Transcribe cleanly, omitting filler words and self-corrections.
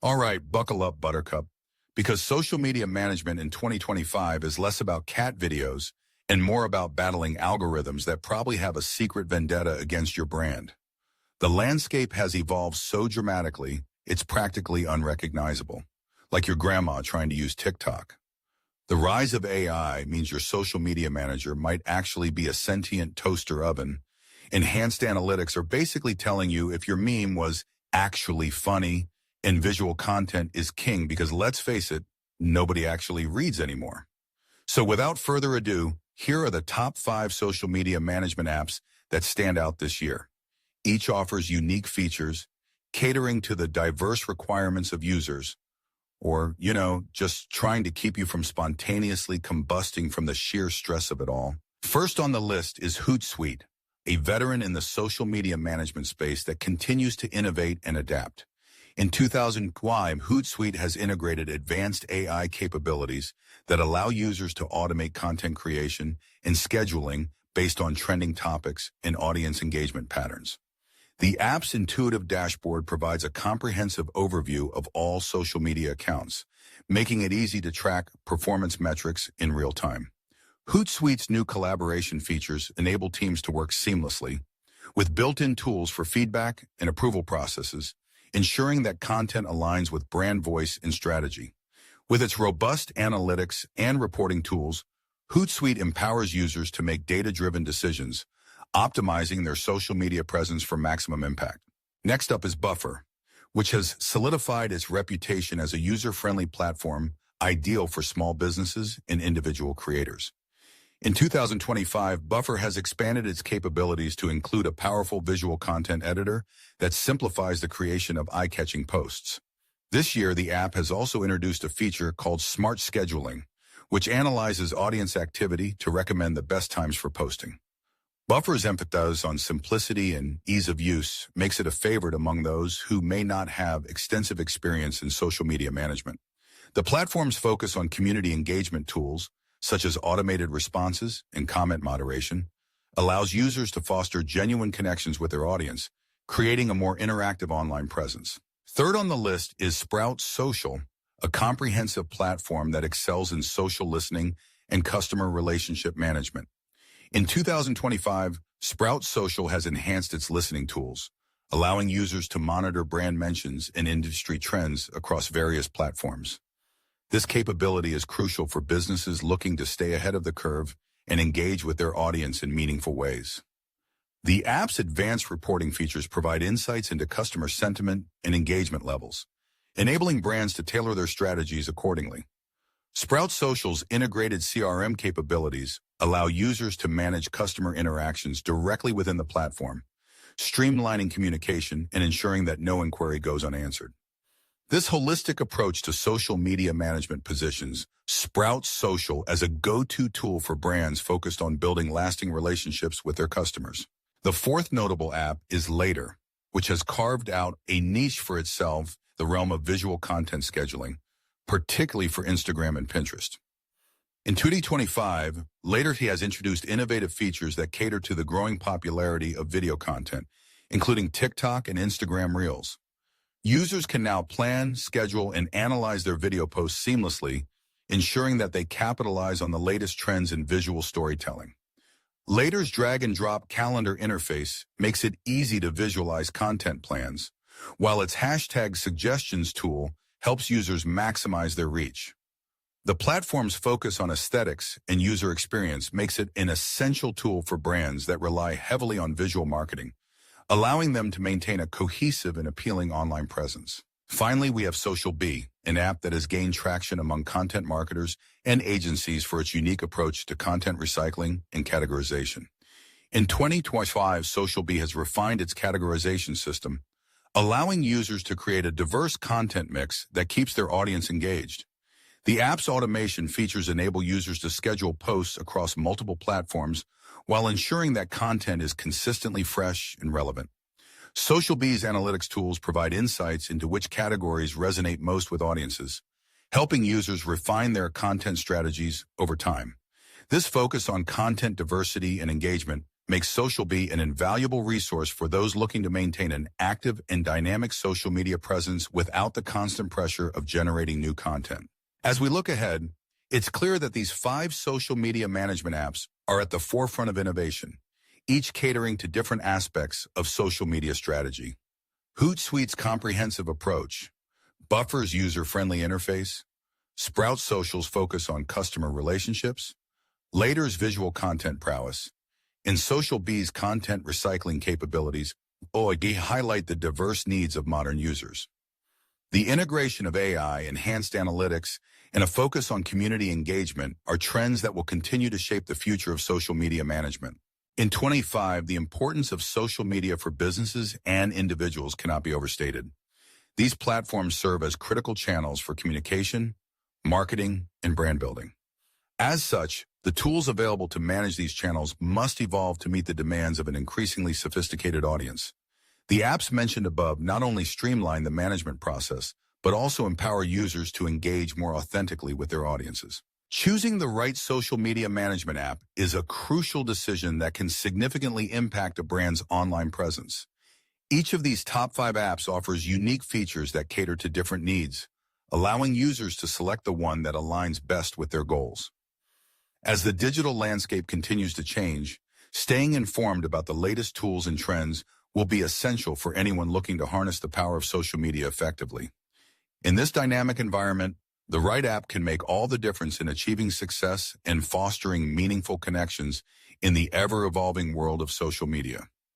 All right, buckle up, Buttercup, because social media management in 2025 is less about cat videos and more about battling algorithms that probably have a secret vendetta against your brand. The landscape has evolved so dramatically, it's practically unrecognizable, like your grandma trying to use TikTok. The rise of AI means your social media manager might actually be a sentient toaster oven. Enhanced analytics are basically telling you if your meme was actually funny, and visual content is king because, let's face it, nobody actually reads anymore. So without further ado, here are the top 5 social media management apps that stand out this year. Each offers unique features, catering to the diverse requirements of users, or, just trying to keep you from spontaneously combusting from the sheer stress of it all. First on the list is Hootsuite, a veteran in the social media management space that continues to innovate and adapt. In 2005, Hootsuite has integrated advanced AI capabilities that allow users to automate content creation and scheduling based on trending topics and audience engagement patterns. The app's intuitive dashboard provides a comprehensive overview of all social media accounts, making it easy to track performance metrics in real time. Hootsuite's new collaboration features enable teams to work seamlessly, with built-in tools for feedback and approval processes, ensuring that content aligns with brand voice and strategy. With its robust analytics and reporting tools, Hootsuite empowers users to make data-driven decisions, optimizing their social media presence for maximum impact. Next up is Buffer, which has solidified its reputation as a user-friendly platform ideal for small businesses and individual creators. In 2025, Buffer has expanded its capabilities to include a powerful visual content editor that simplifies the creation of eye-catching posts. This year, the app has also introduced a feature called Smart Scheduling, which analyzes audience activity to recommend the best times for posting. Buffer's emphasis on simplicity and ease of use makes it a favorite among those who may not have extensive experience in social media management. The platform's focus on community engagement tools, such as automated responses and comment moderation, allows users to foster genuine connections with their audience, creating a more interactive online presence. Third on the list is Sprout Social, a comprehensive platform that excels in social listening and customer relationship management. In 2025, Sprout Social has enhanced its listening tools, allowing users to monitor brand mentions and industry trends across various platforms. This capability is crucial for businesses looking to stay ahead of the curve and engage with their audience in meaningful ways. The app's advanced reporting features provide insights into customer sentiment and engagement levels, enabling brands to tailor their strategies accordingly. Sprout Social's integrated CRM capabilities allow users to manage customer interactions directly within the platform, streamlining communication and ensuring that no inquiry goes unanswered. This holistic approach to social media management positions Sprout Social as a go-to tool for brands focused on building lasting relationships with their customers. The fourth notable app is Later, which has carved out a niche for itself, the realm of visual content scheduling, particularly for Instagram and Pinterest. In 2025, Later has introduced innovative features that cater to the growing popularity of video content, including TikTok and Instagram Reels. Users can now plan, schedule, and analyze their video posts seamlessly, ensuring that they capitalize on the latest trends in visual storytelling. Later's drag-and-drop calendar interface makes it easy to visualize content plans, while its hashtag suggestions tool helps users maximize their reach. The platform's focus on aesthetics and user experience makes it an essential tool for brands that rely heavily on visual marketing, allowing them to maintain a cohesive and appealing online presence. Finally, we have SocialBee, an app that has gained traction among content marketers and agencies for its unique approach to content recycling and categorization. In 2025, SocialBee has refined its categorization system, allowing users to create a diverse content mix that keeps their audience engaged. The app's automation features enable users to schedule posts across multiple platforms while ensuring that content is consistently fresh and relevant. SocialBee's analytics tools provide insights into which categories resonate most with audiences, helping users refine their content strategies over time. This focus on content diversity and engagement makes SocialBee an invaluable resource for those looking to maintain an active and dynamic social media presence without the constant pressure of generating new content. As we look ahead, it's clear that these 5 social media management apps are at the forefront of innovation, each catering to different aspects of social media strategy. Hootsuite's comprehensive approach, Buffer's user-friendly interface, Sprout Social's focus on customer relationships, Later's visual content prowess, and SocialBee's content recycling capabilities highlight the diverse needs of modern users. The integration of AI, enhanced analytics, and a focus on community engagement are trends that will continue to shape the future of social media management. In 2025, the importance of social media for businesses and individuals cannot be overstated. These platforms serve as critical channels for communication, marketing, and brand building. As such, the tools available to manage these channels must evolve to meet the demands of an increasingly sophisticated audience. The apps mentioned above not only streamline the management process, but also empower users to engage more authentically with their audiences. Choosing the right social media management app is a crucial decision that can significantly impact a brand's online presence. Each of these top 5 apps offers unique features that cater to different needs, allowing users to select the one that aligns best with their goals. As the digital landscape continues to change, staying informed about the latest tools and trends will be essential for anyone looking to harness the power of social media effectively. In this dynamic environment, the right app can make all the difference in achieving success and fostering meaningful connections in the ever-evolving world of social media.